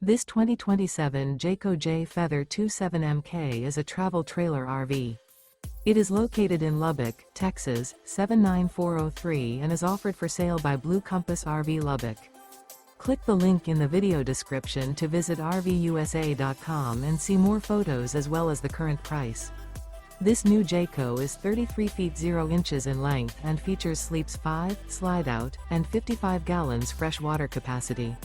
This 2027 Jayco Jay Feather 27MK is a travel trailer RV. It is located in Lubbock, Texas, 79403 and is offered for sale by Blue Compass RV Lubbock. Click the link in the video description to visit RVUSA.com and see more photos as well as the current price. This new Jayco is 33 feet 0 inches in length and features sleeps 5, slide-out, and 55 gallons fresh water capacity.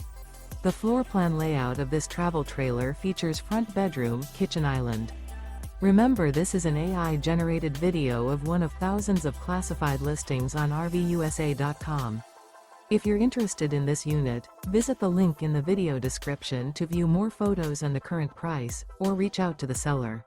The floor plan layout of this travel trailer features front bedroom, kitchen island. Remember, this is an AI-generated video of one of thousands of classified listings on RVUSA.com. If you're interested in this unit, visit the link in the video description to view more photos and the current price, or reach out to the seller.